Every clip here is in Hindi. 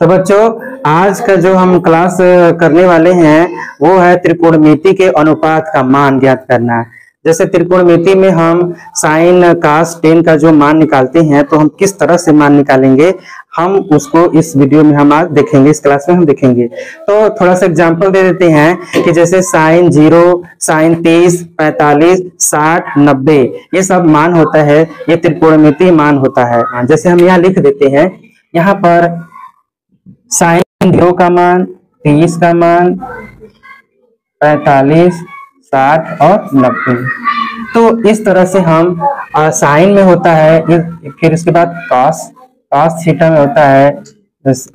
तो बच्चों आज का जो हम क्लास करने वाले हैं वो है त्रिकोणमिति के अनुपात का मान ज्ञात करना। जैसे त्रिकोणमिति में हम साइन कास टेन का जो मान निकालते हैं तो हम किस तरह से मान निकालेंगे हम उसको इस वीडियो में हम आज देखेंगे, इस क्लास में हम देखेंगे। तो थोड़ा सा एग्जांपल दे देते हैं कि जैसे साइन 0, साइन 30, 45, 60, 90 ये सब मान होता है, ये त्रिकोणमिति मान होता है। जैसे हम यहाँ लिख देते हैं, यहाँ पर साइन 0 का मान, 30 का मान, 45, 60 और 90। तो इस तरह से हम साइन में होता है, फिर इसके बाद कॉस थीटा में होता है,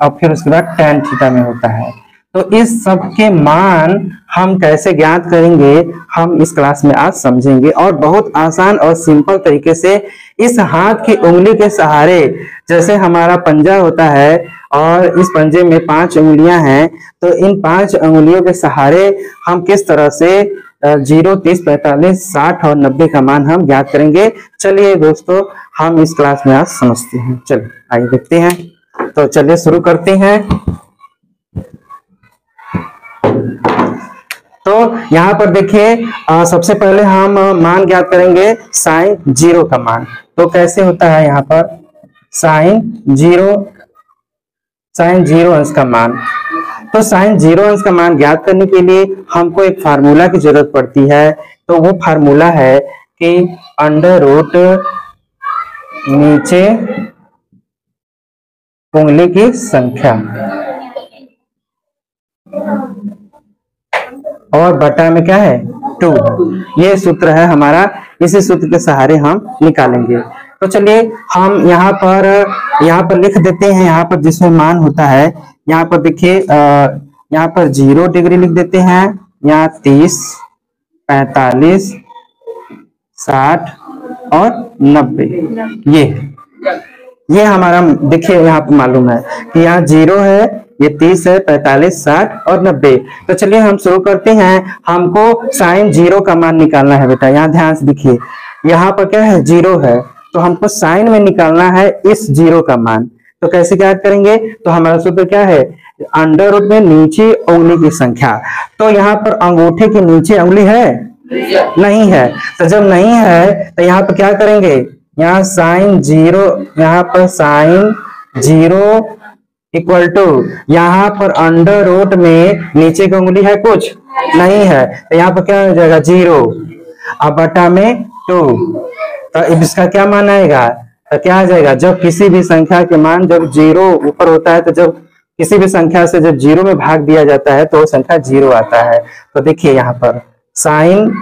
और फिर उसके बाद टेन थीटा में होता है। तो इस सब के मान हम कैसे ज्ञात करेंगे हम इस क्लास में आज समझेंगे, और बहुत आसान और सिंपल तरीके से इस हाथ की उंगली के सहारे, जैसे हमारा पंजा होता है और इस पंजे में 5 उंगलियां हैं, तो इन 5 उंगलियों के सहारे हम किस तरह से 0, 30, 45, 60 और 90 का मान हम ज्ञात करेंगे। चलिए दोस्तों हम इस क्लास में आज समझते हैं। चलिए आइए देखते हैं। तो चलिए शुरू करते हैं। तो यहाँ पर देखिए सबसे पहले हम मान ज्ञात करेंगे साइन 0 का मान। तो कैसे होता है यहाँ पर साइन 0 अंश का मान। तो साइन 0 अंश का मान ज्ञात करने के लिए हमको एक फार्मूला की जरूरत पड़ती है। तो वो फार्मूला है कि अंडर रूट नीचे उंगली की संख्या और बटा में क्या है 2। ये सूत्र है हमारा, इसी सूत्र के सहारे हम निकालेंगे। तो चलिए हम यहाँ पर लिख देते हैं। यहाँ पर जिसमें मान होता है, यहाँ पर देखिए यहाँ पर 0 डिग्री लिख देते हैं, यहाँ 30, 45, 60 और 90। ये हमारा देखिए यहाँ पर मालूम है कि यहाँ 0 है, ये 30 है, 45, 60 और 90। तो चलिए हम शुरू करते हैं। हमको साइन 0 का मान निकालना है बेटा। यहाँ ध्यान से देखिए, यहाँ पर क्या है 0 है, तो हमको साइन में निकालना है इस 0 का मान। तो कैसे ज्ञात करेंगे? तो हमारा सूत्र क्या है अंडर रूट में नीचे उंगली की संख्या। तो यहाँ पर अंगूठे के नीचे उंगली है नहीं है, तो जब नहीं है तो यहाँ पर क्या करेंगे, यहाँ साइन 0, यहाँ पर साइन 0 इक्वल टू, यहाँ पर अंडर रूट में नीचे की उंगली है कुछ नहीं है, तो यहाँ पर क्या हो जाएगा 0, अब बटा में 2। तो इसका क्या मान आएगा, तो क्या आ जाएगा, जब किसी भी संख्या के मान जब 0 ऊपर होता है, तो जब किसी भी संख्या से जब 0 में भाग दिया जाता है तो वो संख्या 0 आता है। तो देखिए यहाँ पर साइन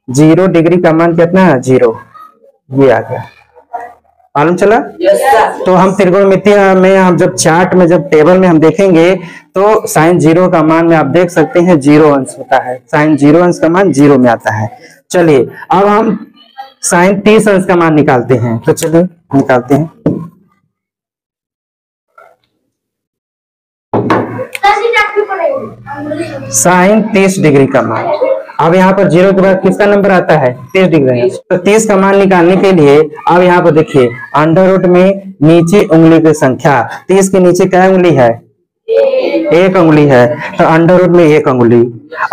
0 डिग्री का मान कितना है 0, ये आ गया। मालूम चला? तो हम त्रिकोणमिति में हम जब चार्ट में जब टेबल में हम देखेंगे तो साइन 0 का मान में आप देख सकते हैं 0 अंश होता है, साइन 0 अंश का मान 0 में आता है। चलिए अब हम साइन 30 अंश का मान निकालते हैं। तो चलिए निकालते हैं। साइन 30 डिग्री का मान, अब यहाँ पर 0 के बाद किसका नंबर आता है 30 डिग्री। तो 30 का मान निकालने के लिए अब यहाँ पर देखिए अंडर रूट में नीचे उंगली की संख्या, 30 के नीचे क्या उंगली है, 1 उंगली है, तो अंडर रूट में 1 उंगली,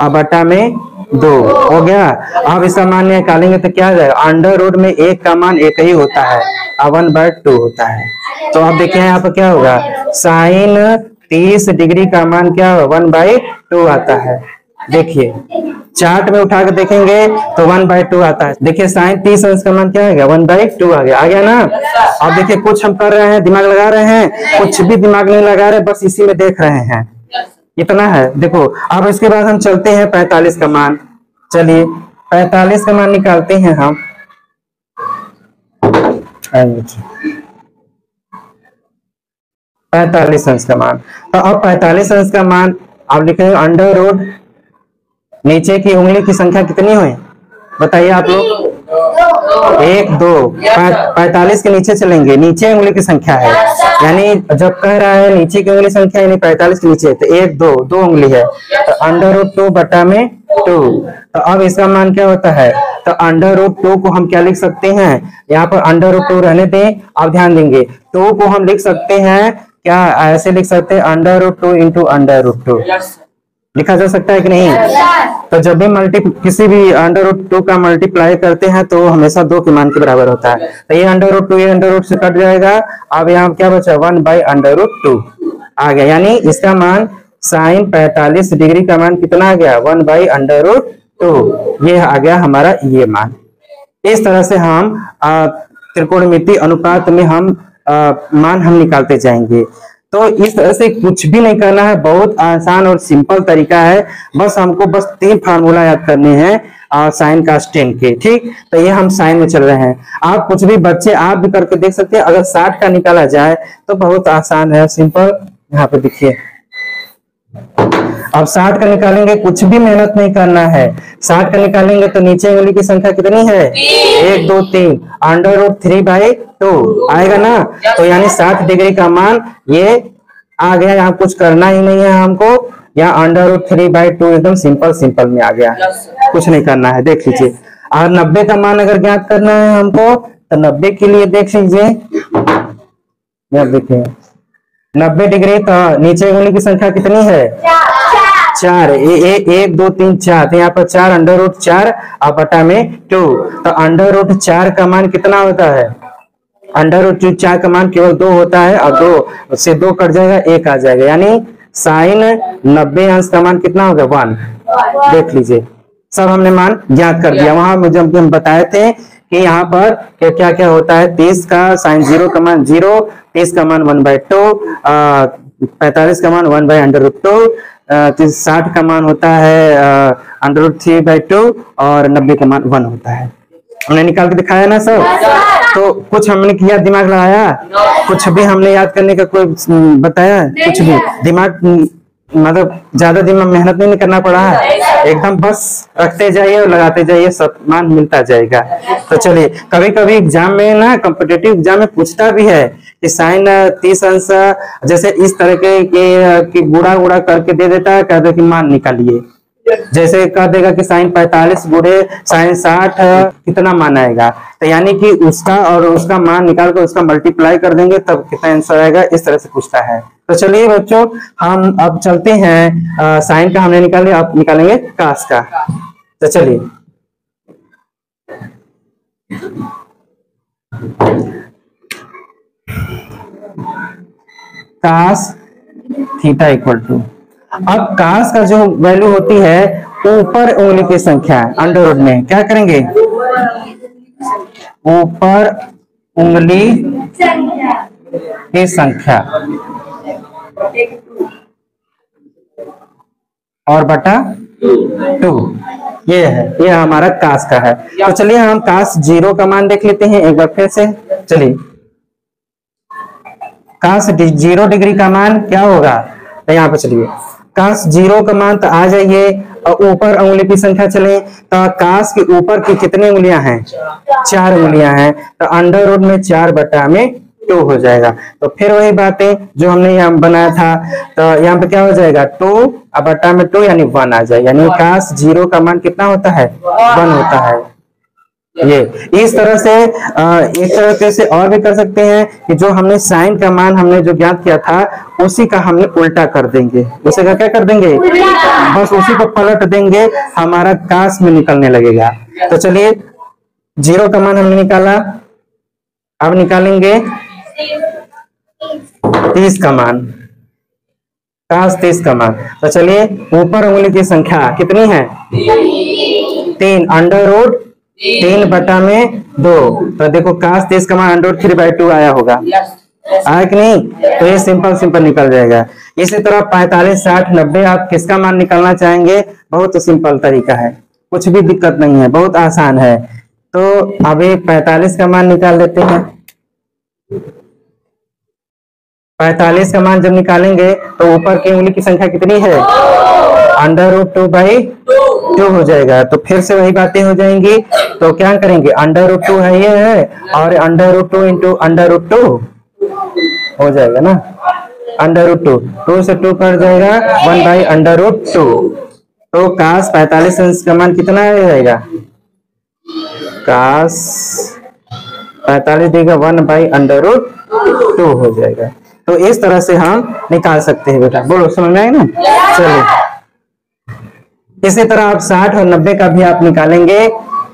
अब बटा में 2 हो गया। अब इसका मान निकालेंगे तो क्या जाएगा, अंडर रूट में 1 का मान 1 ही होता है, 1/2 होता है। तो अब देखिए यहाँ पर क्या होगा, साइन 30 डिग्री का मान क्या होगा 1/2 आता है। देखिए चार्ट में उठा कर देखेंगे तो 1/2 आता है। देखिए साइन 30 अंश का मान क्या है 1/2 आ गया ना। अब देखिए कुछ हम कर रहे हैं, दिमाग लगा रहे हैं, कुछ भी दिमाग नहीं लगा रहे, बस इसी में देख रहे हैं, इतना है। देखो अब इसके बाद हम चलते हैं 45 का मान। चलिए 45 का मान निकालते हैं हम। 45 अंश का मान, तो अब 45 अंश का मान आप लिखेंगे अंडर रूट नीचे की उंगली की संख्या कितनी हुई बताइए आप लोग, 1, 2, 45 के नीचे चलेंगे, नीचे उंगली की संख्या है, यानी जब कह रहा है नीचे की उंगली संख्या यानी 45 के नीचे, तो 1, 2 उंगली है, तो अंडर रूट 2 बटा में 2। तो अब इसका मान क्या होता है, तो अंडर रूट 2 को हम क्या लिख सकते हैं, यहाँ पर अंडर रूट 2 रहने दें, आप ध्यान देंगे 2 को हम लिख सकते हैं क्या ऐसे लिख सकते हैं, √2 इंटू √2 लिखा जा सकता है कि नहीं? तो जब भी किसी भी √2 का मल्टीप्लाई करते हैं तो हमेशा 2 के मान के बराबर होता है। तो ये √2 ये √2 से कट जाएगा। अब यहाँ क्या बचा, 1/√2 आ गया, यानी इसका मान sin 45 डिग्री का मान कितना आ गया, 1/√2। ये आ गया हमारा ये मान। इस तरह से हम त्रिकोणमिति अनुपात में मान हम निकालते जाएंगे। तो इस तरह से कुछ भी नहीं करना है, बहुत आसान और सिंपल तरीका है। बस हमको 3 फार्मूला याद करने हैं साइन cos tan के, ठीक। तो ये हम साइन में चल रहे हैं। आप कुछ भी बच्चे आप भी करके देख सकते हैं। अगर 60 का निकाला जाए तो बहुत आसान है, सिंपल। यहाँ पे देखिए, अब 60 का निकालेंगे, कुछ भी मेहनत नहीं करना है। 60 का निकालेंगे तो नीचे उंगली की संख्या कितनी है, 1 2 3 √3/2 आएगा ना। तो यानी 60 डिग्री का मान ये आ गया। यहाँ कुछ करना ही नहीं है हमको, यहाँ √3/2 एकदम सिंपल में आ गया, कुछ नहीं करना है। देख लीजिए, और 90 का मान अगर ज्ञात करना है हमको तो 90 के लिए देख लीजिए, देखिए 90 डिग्री तो नीचे उंगली की संख्या कितनी है, 4 1 2 3 4, तो यहाँ पर 4 √4 और बटा में 2। तो √4 का मान कितना होता है, √4 का मान केवल 2 होता है, और 2 से 2 कट जाएगा, 1 आ जाएगा, यानी साइन 90 अंश का मान कितना होगा, 1। देख लीजिए, सब हमने मान ज्ञात कर दिया। वहां मुझे हम बताए थे कि यहाँ पर क्या क्या होता है। 30 का साइन 0 का मान 0, 30 का मान 1/2, 45 का मान 1/√2, 60 का मान होता है √3/2 और 90 का मान 1 होता है। हमने निकाल के दिखाया ना सब। तो कुछ हमने किया, दिमाग लगाया, कुछ भी हमने याद करने का कोई बताया, कुछ भी दिमाग मतलब ज्यादा दिमाग मेहनत नहीं करना पड़ा है, एकदम बस रखते जाइए और लगाते जाइए, सब मान मिलता जाएगा। तो चलिए, कभी कभी एग्जाम में ना, कॉम्पिटिटिव एग्जाम में पूछता भी है कि साइन 30 अंश जैसे इस तरह के गुणा करके दे देता है, कहते कि मान निकालिए। जैसे कह देगा कि साइन 45 गुणे साइन 60 कितना मान आएगा, तो यानी कि उसका और उसका मान निकाल कर उसका मल्टीप्लाई कर देंगे तब कितना आंसर आएगा, इस तरह से पूछता है। तो चलिए बच्चों, हम अब चलते हैं, साइन का हमने निकाल लिया, अब निकालेंगे कास का। तो चलिए, कास थीटा इक्वल टू, अब कास का जो वैल्यू होती है ऊपर उंगली की संख्या, अंडर में क्या करेंगे, ऊपर उंगली की संख्या और बटा 2, ये है, ये हमारा कास का है। तो चलिए हम कास 0 का मान देख लेते हैं एक बार फिर से। चलिए, कास 0 डिग्री का मान क्या होगा, तो यहाँ पे चलिए कास 0 का मान तो आ जाइए, और ऊपर उंगली की संख्या चले तो कास के ऊपर की कितनी उंगलियां हैं, 4 उंगलियां हैं, तो अंडर रूट में 4 बटा में 2 हो जाएगा। तो फिर वही बातें जो हमने यहाँ बनाया था, तो यहाँ पे क्या हो जाएगा, 2 बटा में 2 यानी 1 आ जाएगा, यानी कास 0 का मान कितना होता है, 1 होता है। ये इस तरह से एक तरह से और भी कर सकते हैं कि जो हमने साइन का मान हमने जो ज्ञात किया था उसी का हमने उल्टा कर देंगे, उसे का क्या कर देंगे, बस उसी को पलट देंगे, हमारा कास में निकलने लगेगा। तो चलिए 0 का मान हमने निकाला, अब निकालेंगे 30 का मान, कास 30 का मान। तो चलिए ऊपर उंगली की संख्या कितनी है, 3, अंडर रूट 3 बटा में 2, तो देखो कास 30 का मान अंडर रूट 3/2 आया होगा, आया कि नहीं, तो ये सिंपल निकल जाएगा। इसी तरह 45 60 90 आप किसका मान निकालना चाहेंगे, बहुत सिंपल तरीका है, कुछ भी दिक्कत नहीं है, बहुत आसान है। तो अभी 45 का मान निकाल लेते हैं। 45 का मान जब निकालेंगे तो ऊपर की उंगली की संख्या कितनी है, अंडर रूट 2/2 हो जाएगा। तो फिर से वही बातें हो जाएंगी, तो क्या करेंगे, अंडर रूट 2 है ये है, और under root 2 into under root 2 हो जाएगा ना, अंडर रूट 2 से 2 कट जाएगा, 1/√2। तो कास 45 अंश का मान कितना आ जाएगा, कास 45 देगा 1/√2 हो जाएगा। तो इस तरह से हम निकाल सकते हैं बेटा। बोलो समझ में आए ना? चलिए इसी तरह आप 60 और 90 का भी आप निकालेंगे।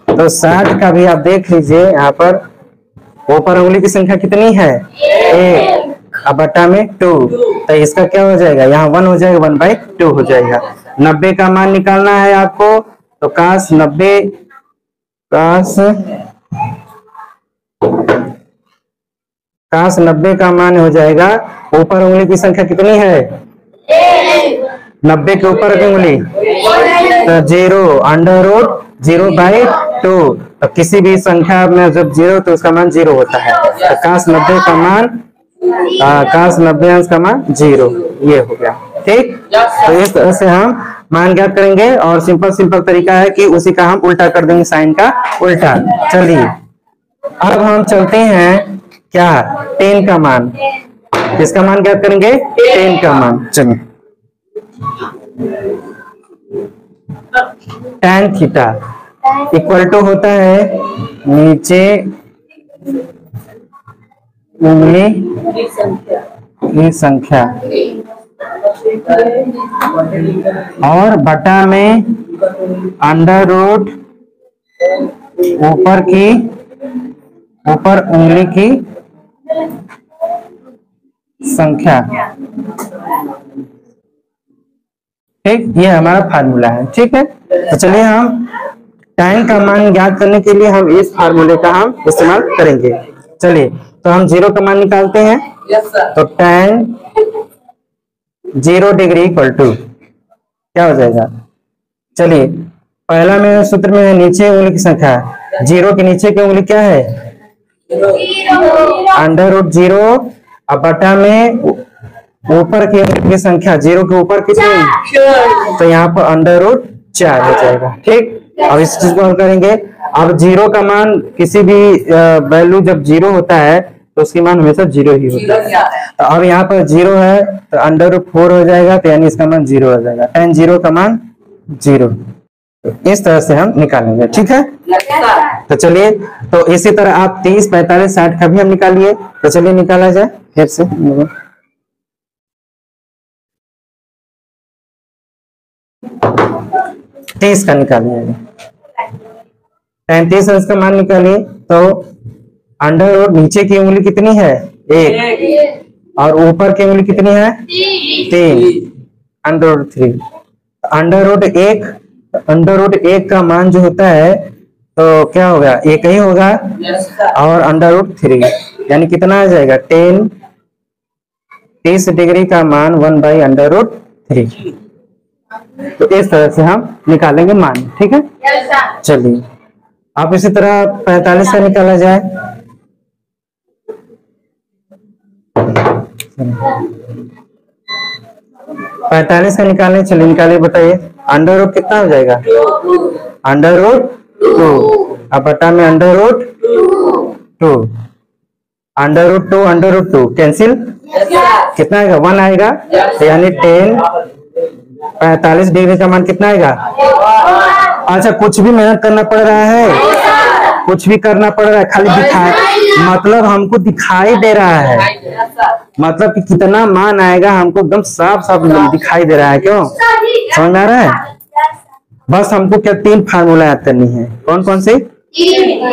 तो 60 का भी आप देख लीजिए, यहाँ पर ऊपर उंगली की संख्या कितनी है? 1 अब बटा में 2, तो इसका क्या हो जाएगा? यहाँ 1 हो जाएगा, 1/2 हो जाएगा। 90 का मान निकालना है आपको, तो काश 90 का मान हो जाएगा। ऊपर उंगली की संख्या कितनी है? 90 के ऊपर की उंगली तो 0 √0/2। तो किसी भी संख्या में जब 0 तो उसका मान 0 होता है। तो काश 90 का मान 0 ये हो गया। ठीक, तो इस तरह से हम मान ज्ञात करेंगे और सिंपल तरीका है कि उसी का हम उल्टा कर देंगे, साइन का उल्टा। चलिए अब हम चलते हैं क्या? 10 का मान। किसका मान ज्ञात करेंगे? 10 का मान। चलिए tan थीटा इक्वल टू होता है नीचे उंगली की संख्या और बटा में √ ऊपर उंगली की संख्या। ठीक, ये हमारा फार्मूला है। ठीक है, तो चलिए हम tan का मान ज्ञात करने के लिए हम इस फार्मूले का हम इस्तेमाल करेंगे। चलिए तो हम 0 का मान निकालते हैं। तो tan 0 डिग्री इक्वल टू क्या हो जाएगा? चलिए पहला में सूत्र में है नीचे उंगली की संख्या, 0 के नीचे की उंगली क्या है? √0 अब बटा में ऊपर की उंगली की संख्या, 0 के ऊपर कितनी? तो यहाँ पर √4 हो जाएगा। ठीक, अब इस चीज को हल करेंगे। अब 0 का मान किसी भी वैल्यू जब 0 होता है तो उसकी मान हमेशा 0 ही होता है। तो अब यहाँ पर 0 है तो √4 हो जाएगा, तो यानी इसका मान 0 हो जाएगा। tan 0 का मान 0। इस तरह से हम निकालेंगे। ठीक है, तो चलिए तो इसी तरह आप 30, 45, 60 का भी हम निकालिए। तो चलिए निकाला जाए फिर से। 30 का निकालिए, 35 इसका मान निकालिए। तो √ नीचे की उंगली कितनी है? 1 और ऊपर की उंगली कितनी है? 3 √3। √1 का मान जो होता है तो क्या होगा? 1 ही होगा और √3 यानी कितना आ जाएगा? 30 डिग्री का मान 1/√3। तो इस तरह से हम निकालेंगे मान। ठीक है, चलिए आप इसी तरह 45 का निकाला जाए। 45 का निकालने, चलिए निकालिए, बताइए। √ कितना हो जाएगा? √2 अब बटा में √2 कैंसिल, कितना आएगा? 1 आएगा। तो यानी 45 डिग्री का मान कितना आएगा? अच्छा, कुछ भी मेहनत करना पड़ रहा है? कुछ भी करना पड़ रहा है? खाली दिखाई, मतलब हमको दिखाई दे रहा है, मतलब कि कितना मान आएगा हमको एकदम साफ दिखाई दे रहा है। क्यों? समझ में आ रहा है? बस हमको क्या 3 फार्मूला याद करनी है। कौन कौन से?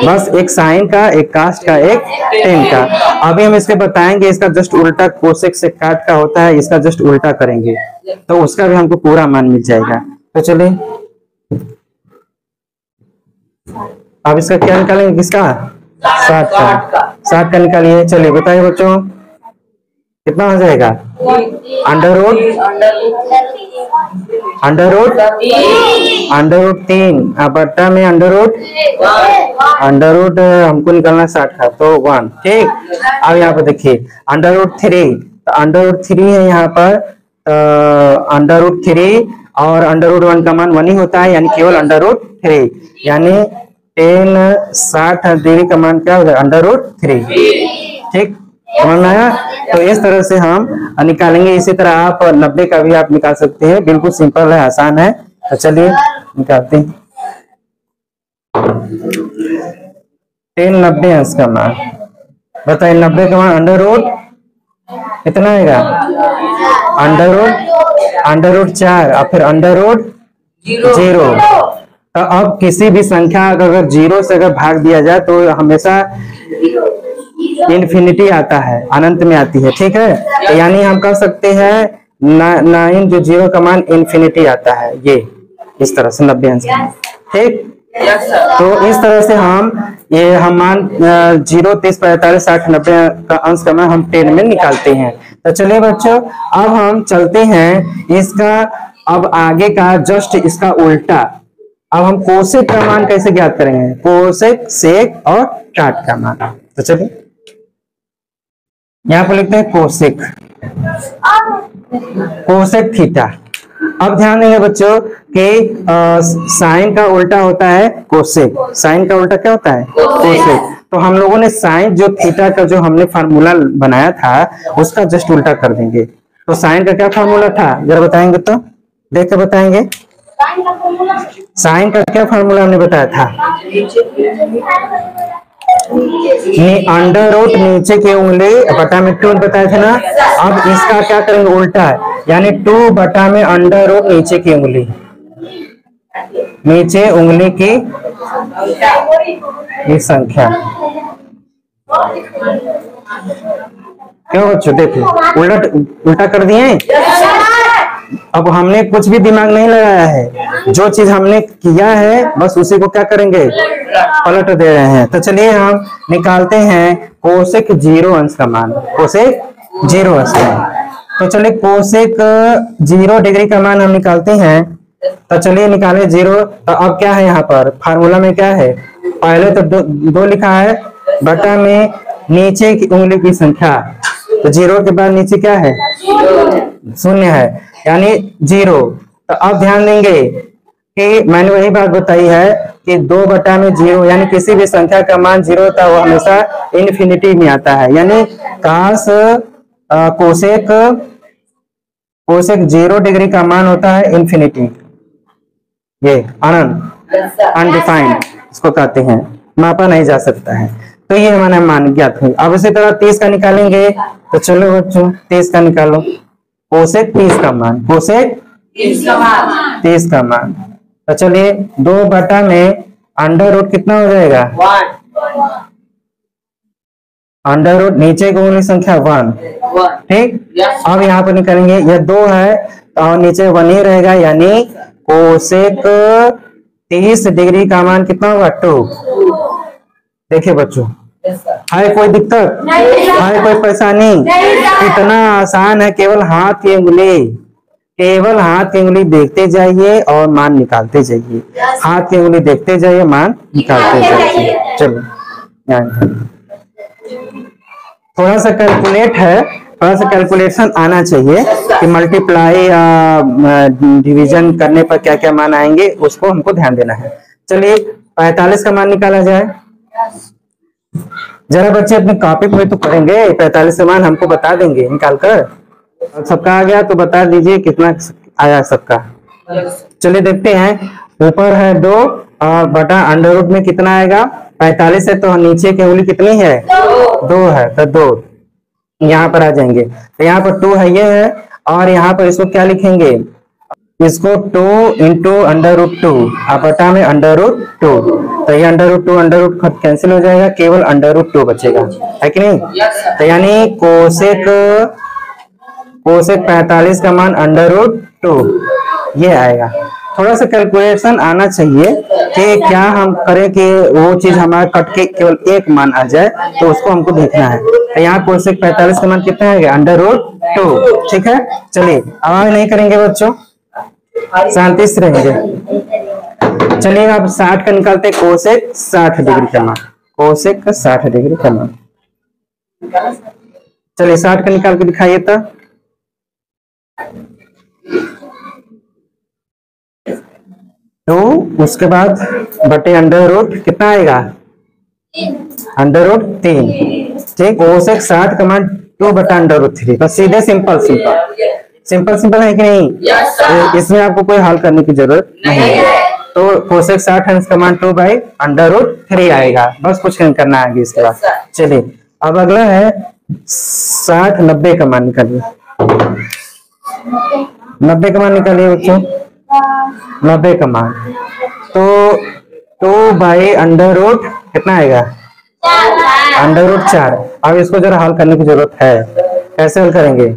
बस एक साइन का, एक कास्ट का, एक tan का। अभी हम इसके बताएंगे, इसका जस्ट उल्टा कोसेक से काट का होता है, इसका जस्ट उल्टा करेंगे तो उसका भी हमको पूरा मान मिल जाएगा। तो चलिए अब इसका क्या निकालेंगे? किसका? 60 का निकालिए। चलिए बताइए बच्चों कितना हो जाएगा? √3 बट्टा में √, हमको निकालना 60 का, तो 1। ठीक, अब यहाँ पर देखिए √3, तो √3 है यहाँ पर। √3 और √1 का मान 1 ही होता है, यानी केवल √3, यानी tan 60 डिग्री का मान क्या होगा? √3। ठीक, समझ में आया? तो इस तरह से हम निकालेंगे। इसी तरह आप 90 का भी आप निकाल सकते हैं, बिल्कुल सिंपल है, आसान है। तो चलिए निकालते हैं। tan 90 है इसका मान, बताइए। 90 का मान कितना आएगा? अंडर रूट 4 और फिर अंडर रूट 0। तो अब किसी भी संख्या अगर 0 से अगर भाग दिया जाए तो हमेशा इन्फिनिटी आता है, अनंत में आती है, ठीक है। तो यानी हम कह सकते हैं 9 जो 0 का मान इन्फिनिटी आता है, ये इस तरह से 90 अंश, ठीक। तो इस तरह से हम मान 0, 30, 45, 60, 90 का अंश का मान हम 10 में निकालते हैं। तो चलिए बच्चों, अब हम चलते हैं इसका अब आगे का जस्ट इसका उल्टा। अब हम कोसेक का मान कैसे ज्ञात करेंगे? कोसेक, सेक और काट का मान। तो चलिए यहाँ पर लिखते हैं कोसेक, कोसेक थीटा। अब ध्यान देंगे बच्चों कि साइन का उल्टा होता है कोसेक। साइन का उल्टा क्या होता है? कोसेक। तो हम लोगों ने साइन जो थीटा का जो हमने फार्मूला बनाया था उसका जस्ट उल्टा कर देंगे। तो साइन का क्या फार्मूला था जरा बताएंगे तो, देख कर बताएंगे। साइन का क्या फार्मूला हमने बताया था? अंडर रूट नीचे की उंगली बटा में 2 बताया था ना। अब इसका क्या करेंगे? उल्टा है, यानी 2 बटा में अंडर रूट नीचे की उंगली, नीचे उंगली की एक संख्या। क्यों बच्चों? देखो उल्टा कर दिए। अब हमने कुछ भी दिमाग नहीं लगाया है, जो चीज हमने किया है बस उसी को क्या करेंगे? पलट दे रहे हैं। तो चलिए हम निकालते हैं कोसेक 0 अंश का मान। कोसेक 0 अंश का मान, तो चलिए कोसेक 0 डिग्री का मान हम निकालते हैं। तो चलिए निकाले 0। तो अब क्या है यहाँ पर फार्मूला में क्या है? पहले तो 2 लिखा है बटा में नीचे की उंगली की संख्या। तो 0 के बाद नीचे क्या है? 0 है, यानी 0। तो अब ध्यान देंगे कि मैंने वही बात बताई है कि 2 बटा में 0, यानी किसी भी संख्या का मान 0 होता है वो हमेशा इन्फिनिटी में आता है। यानी काश कोसेक 0 डिग्री का मान होता है इन्फिनिटी, ये अनंत, अनडिफाइंड इसको कहते हैं, मापा नहीं जा सकता है। तो ये हमारा मान ज्ञात है। अब इसी तरह 30 का निकालेंगे। तो चलो बच्चों 30 का निकालो। कोसेक 30 का मान, कोसेक 30 का मान। तो चलिए 2 बटा में अंडर रूट कितना हो जाएगा? 1। अंडर रूट नीचे की उंगली संख्या 1, ठीक। अब यहाँ पर निकालेंगे, यह 2 है और नीचे 1 ही रहेगा, यानी कोसेक 30 डिग्री का मान कितना होगा? 2। देखिए बच्चों, है कोई दिक्कत? है कोई परेशानी? इतना आसान है, केवल हाथ की उंगली देखते जाइए और मान निकालते जाइए। हाथ की उंगली देखते जाइए, मान निकालते जाइए। चलो थोड़ा सा कैलकुलेट है, थोड़ा सा कैलकुलेशन आना चाहिए कि मल्टीप्लाई या डिवीजन करने पर क्या क्या मान आएंगे, उसको हमको ध्यान देना है। चलिए 45 का मान निकाला जाए। जरा बच्चे अपने कॉपी पे तो करेंगे, 45 का मान हमको बता देंगे निकाल कर। सबका आ गया तो बता दीजिए कितना आया सबका। चलिए देखते हैं, ऊपर है 2 और बटा अंडर रूट में कितना आएगा? 45 है तो नीचे की उंगली कितनी है? 2 है, तो 2 यहाँ पर आ जाएंगे। तो यहाँ पर 2 है, ये है, और यहाँ पर इसको क्या लिखेंगे? इसको 2 इंटू अंडर रूट 2 और बटा में अंडर रूट 2। तो ये अंडर रूट कैंसिल हो जाएगा, केवल अंडर रूट 2 बचेगा, है कि नहीं? तो यानी कोसेक 45 का मान अंडर रूट 2 ये आएगा। थोड़ा सा कैलकुलेशन आना चाहिए कि क्या हम करें कि वो चीज हमारा कट के केवल एक मान आ जाए, तो उसको हमको देखना है। तो यहाँ कोसेक 45 का मान कितना आएगा? अंडर रूट 2, ठीक है। चलिए आवाज नहीं करेंगे बच्चों, शांति से रहेंगे। चलिए अब 60 का निकालते हैं, कोसेक 60 डिग्री का मान, कोसेक 60 डिग्री का मान। चलिए 60 का निकाल के दिखाइए तो। तो उसके बाद बटे अंडर रूट कितना आएगा? अंडर रूट 3, ठीक। कोसेक 60 का मान 2 बटा अंडर रूट 3, बस सीधे सिंपल है कि नहीं? इसमें आपको कोई हल करने की जरूरत नहीं है। तो कोसेक 60 अंश का मान 2 बाई अंडर रूट 3 आएगा, बस कुछ नहीं करना है इसके बाद। चलिए अब अगला है 60 90 का मान निकालिए। 90 का मान निकालिए बच्चों, 90 का मान। तो 2/√, कितना आएगा? √4। अब इसको जरा हल करने की जरूरत है। कैसे हल करेंगे?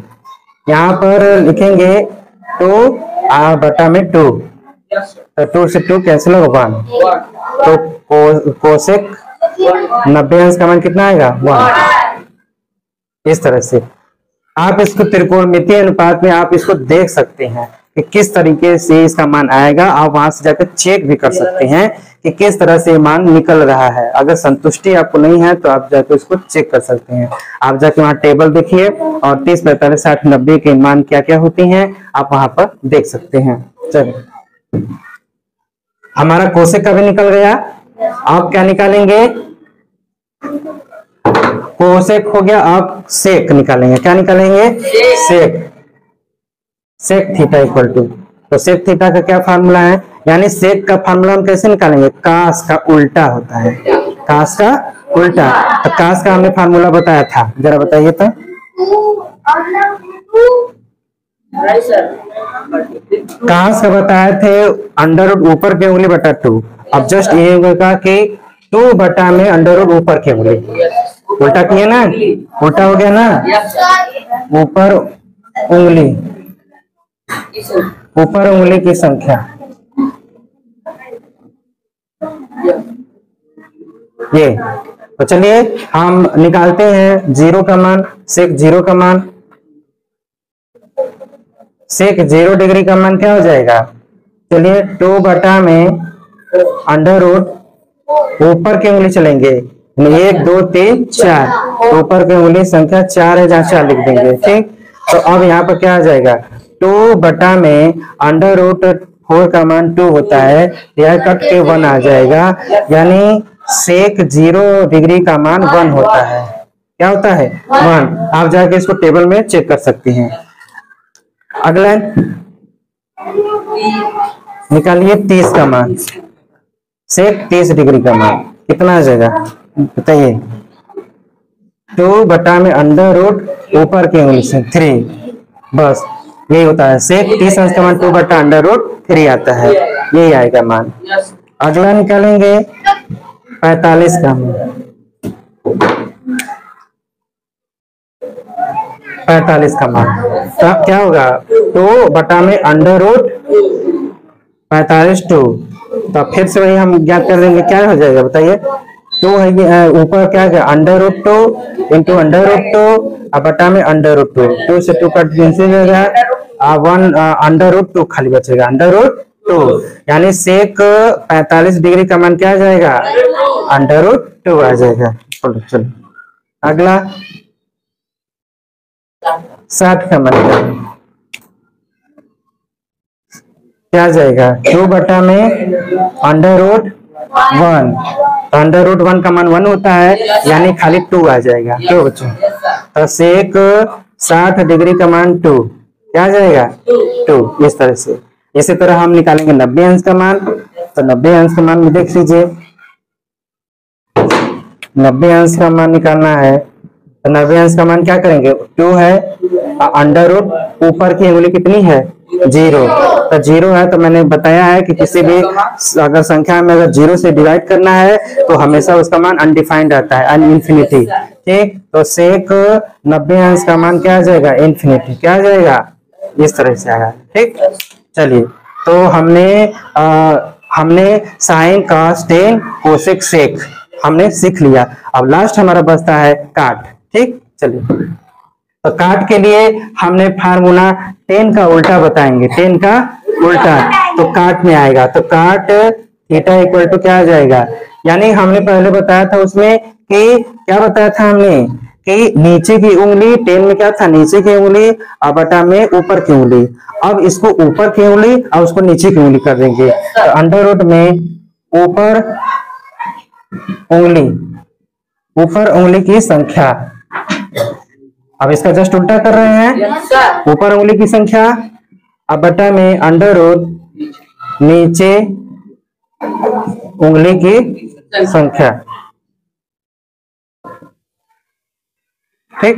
यहाँ पर लिखेंगे 2 बटा में 2, तो 2 से 2 कैंसिल होगा 1। तो कोसेक 90 अंश का मान कितना आएगा? 1। इस तरह से आप इसको त्रिकोणमितीय अनुपात में आप इसको देख सकते हैं कि किस तरीके से इसका मान आएगा। आप वहां से जाकर चेक भी कर सकते हैं कि किस तरह से मान निकल रहा है। अगर संतुष्टि आपको नहीं है तो आप जाकर इसको चेक कर सकते हैं। आप जाके वहां टेबल देखिए और 30 45 60 90 के मान क्या क्या होते हैं आप वहां पर देख सकते हैं। चलिए, हमारा कोसेक का भी निकल गया। आप क्या निकालेंगे? कोसेक हो गया। आप सेक निकालेंगे। क्या निकालेंगे? सेक। सेक थीटा इक्वल टू, तो सेक थीटा का क्या फार्मूला है? यानी सेक का फार्मूला हम कैसे निकालेंगे? कास का उल्टा होता है। कास का उल्टा। तो कास का हमने फार्मूला बताया था, जरा बताइए तो। कास का बताए थे √ ऊपर की उंगली बटा 2। अब जस्ट ये होगा कि 2 बटा में √ ऊपर की उंगली, उल्टा किए ना, उल्टा हो गया ना। ऊपर उंगली, ऊपर उंगली की संख्या, ये। तो चलिए हम निकालते हैं 0 का मान। सेक 0 का मान, सेक 0 डिग्री का मान क्या हो जाएगा? चलिए 2 बटा में √ ऊपर की उंगली चलेंगे, 1 2 3 4, ऊपर की उंगली संख्या 4 है, जहाँ 4 लिख देंगे। ठीक, तो अब यहाँ पर क्या आ जाएगा? 2 बटा में √4 का मान 2 होता है, यह कट के 1 आ जाएगा। यानी सेक 0 डिग्री का मान 1 होता है। क्या होता है? 1। आप जाके इसको टेबल में चेक कर सकते हैं। अगला निकालिए 30 का मान। सेक 30 डिग्री का मान कितना आ जाएगा बताइए? 2 बटा में √ ऊपर की उंगली से 3, बस यही होता है। सेक 30 अंश का मान 2 बटा √3 आता है, यही आएगा मान। अगला निकालेंगे 45 का मान। 45 का मान तो क्या होगा? 2 बटा में √45 2। तो फिर से वही हम ज्ञात कर देंगे, क्या हो जाएगा बताइए? 2 है ऊपर, क्या है? √2 इंटू √2 बटा में √2, 2 से 2 कट कैंसिल हो जाएगा, 1 √2 खाली बचेगा, √2। यानी सेक 45 डिग्री का मान क्या आ जाएगा? √2 आ जाएगा। चलो अगला 60 का मान क्या आ जाएगा? 2 बटा में √1, √1 का मान 1 होता है, यानी खाली 2 आ जाएगा। क्यों बच्चों? तो सेक 60 डिग्री का मान 2 क्या आ जाएगा? 2। इस तरह से, इसी तरह हम निकालेंगे 90 अंश का मान। तो 90 अंश का मान में देख लीजिए, 90 अंश का मान निकालना है। तो 90 अंश का मान क्या करेंगे? 2 है, √ ऊपर की उंगली कितनी है? 0। तो 0 है, तो मैंने बताया है कि किसी भी अगर संख्या में अगर 0 से डिवाइड करना है तो हमेशा उसका मान अनडिफाइंड आता है, अनइंफिनिटी। ठीक, तो सेक 90 अंश का मान क्या आ जाएगा? इन्फिनिटी। क्या आ जाएगा? इस तरह से आएगा। ठीक, चलिए तो हमने sin cos tan cosec sec हमने सीख लिया। अब लास्ट हमारा बचता है काट। ठीक, चलिए तो काट के लिए हमने फार्मूला 10 का उल्टा बताएंगे। 10 का उल्टा तो काट में आएगा, तो काट थीटा इक्वल टू क्या आ जाएगा? यानी हमने पहले बताया था उसमें कि क्या बताया था हमने कि नीचे की उंगली 10 में क्या था? नीचे की उंगली बटा में ऊपर की उंगली। अब इसको ऊपर की उंगली और उसको नीचे की उंगली कर देंगे। तो अंडर में ऊपर उंगली, ऊपर उंगली की संख्या। अब इसका जस्ट उल्टा कर रहे हैं। ऊपर उंगली की संख्या अब बटा में √ नीचे उंगली की संख्या। ठीक,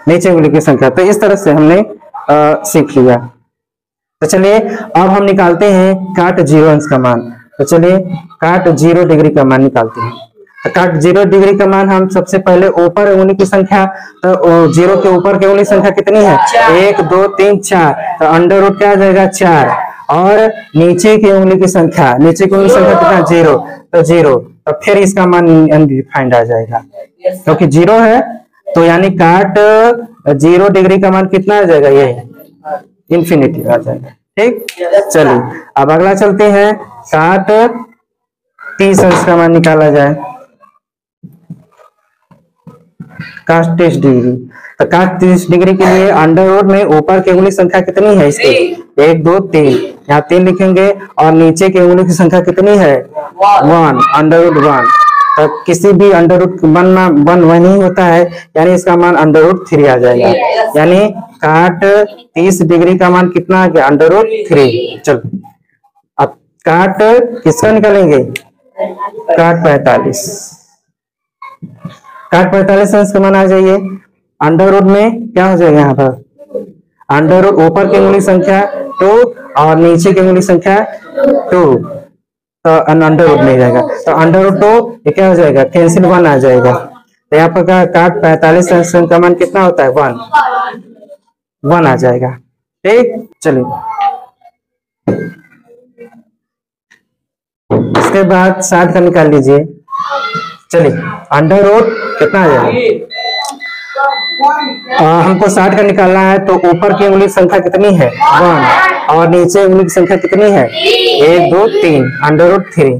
नीचे उंगली की संख्या। तो इस तरह से हमने सीख लिया। तो चलिए अब हम निकालते हैं काट 0 अंश का मान। तो चलिए काट 0 डिग्री का मान निकालते हैं। तो काट 0 डिग्री का मान हम सबसे पहले ऊपर उंगली की संख्या, तो 0 के ऊपर की उंगली संख्या कितनी है? 1 2 3 4। तो अंडर रूट क्या आ जाएगा? 4। और नीचे की उंगली की संख्या, नीचे की उंगली संख्या कितना? 0। तो 0, तो फिर इसका मान अनडिफाइंड आ जाएगा क्योंकि 0 है। तो यानी काट 0 डिग्री का मान कितना आ जाएगा? ये इंफिनिटी आ जाएगा। ठीक, चलिए अब अगला चलते हैं। काट 30 अंश का मान निकाला जाए। काट 30 डिग्री। तो काट 30 डिग्री के लिए अंडर रूट में ऊपर की उंगली संख्या कितनी है इसकी? 1 2 3, यहाँ 3 लिखेंगे। और नीचे की उंगली की संख्या कितनी है? 1, अंडर रूट 1। तो किसी भी अंडर रूट 1 नहीं होता है, यानी इसका मान अंडर रूट 3 आ जाएगा। यानी काट 30 डिग्री का मान कितना आ गया? Under root 3। चलो अब काट किसका निकालेंगे? काट 45। काट 45 अंश का मान आ जाइए। अंडर रूट में क्या हो जाएगा? यहाँ पर अंडर रूट ऊपर की उंगली संख्या 2 और नीचे की उंगली संख्या 2, तो अंडर रूट नहीं जाएगा। तो अंडर रूट 2 ये क्या हो जाएगा? कैंसिल 1 आ जाएगा। तो यहाँ पर काट 45 अंश का मान कितना होता है? 1 आ जाएगा। ठीक, चलिए इसके बाद 60 का निकाल लीजिए। चलिए अंडर रूट कितना आ जाएगा? हमको 60 का निकालना है। तो ऊपर की उंगली संख्या कितनी है? 1। और नीचे उंगली की संख्या कितनी है? 1 2 3, अंडर रूट 3।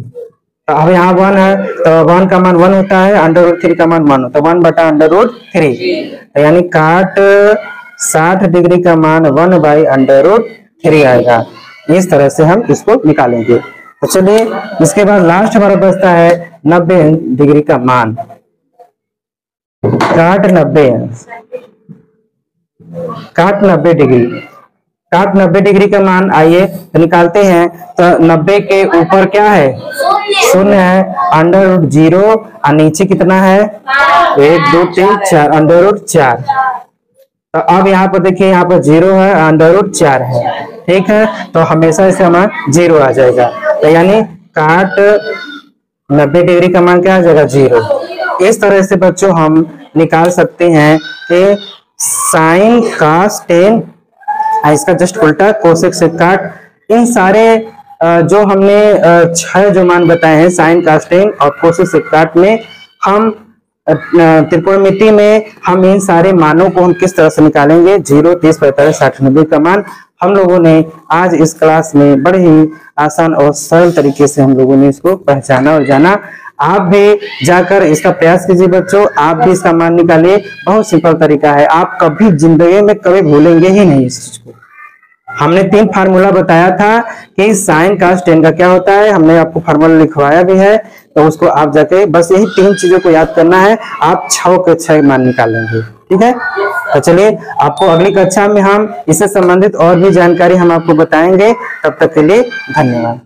तो अब यहाँ 1 है, तो 1 का मान 1 होता है, अंडर रूट 3 का मान 1 होता है। 1 बटा अंडर रूट 3। तो यानी काट 60 डिग्री का मान 1 बाई अंडर रूट 3 आएगा। इस तरह से हम इसको निकालेंगे। तो चलिए इसके बाद लास्ट हमारा बचता है 90 डिग्री का मान। काट 90 अंश। काट 90 डिग्री। काट 90 डिग्री का मान आइए तो निकालते हैं। तो 90 के ऊपर क्या है? 0 है, अंडर रूट 0। और नीचे कितना है? 1 2 3 4, अंडर रूट 4। तो अब यहाँ पर देखिए, यहाँ पर 0 है, अंडर रूट 4 है। ठीक है, तो हमेशा इसे हमारा 0 आ जाएगा। तो यानी काट 90 डिग्री का मान क्या आ जाएगा? 0। इस तरह से बच्चों हम निकाल सकते हैं कि साइन कास टेन, इसका जस्ट उल्टा कोसेक से काट। इन सारे जो हमने 6 जो मान बताए हैं, साइन कास टेन और कोसेक से काट में, हम त्रिकोणमिति में हम इन सारे मानों को हम किस तरह से निकालेंगे? 0 30 45 60 90 का मान हम लोगों ने आज इस क्लास में बड़े ही आसान और सरल तरीके से हम लोगों ने इसको पहचाना और जाना। आप भी जाकर इसका प्रयास कीजिए बच्चों, आप भी इसका मान निकालिए। बहुत सिंपल तरीका है, आप कभी जिंदगी में कभी भूलेंगे ही नहीं इस चीज को। हमने 3 फार्मूला बताया था कि साइन कास टेन का क्या होता है, हमने आपको फार्मूला लिखवाया भी है। तो उसको आप जाके बस यही 3 चीजों को याद करना है, आप 6 के 6 मान निकाल लेंगे। ठीक है, तो चलिए आपको अगली कक्षा में हम इससे संबंधित और भी जानकारी हम आपको बताएंगे। तब तक के लिए धन्यवाद।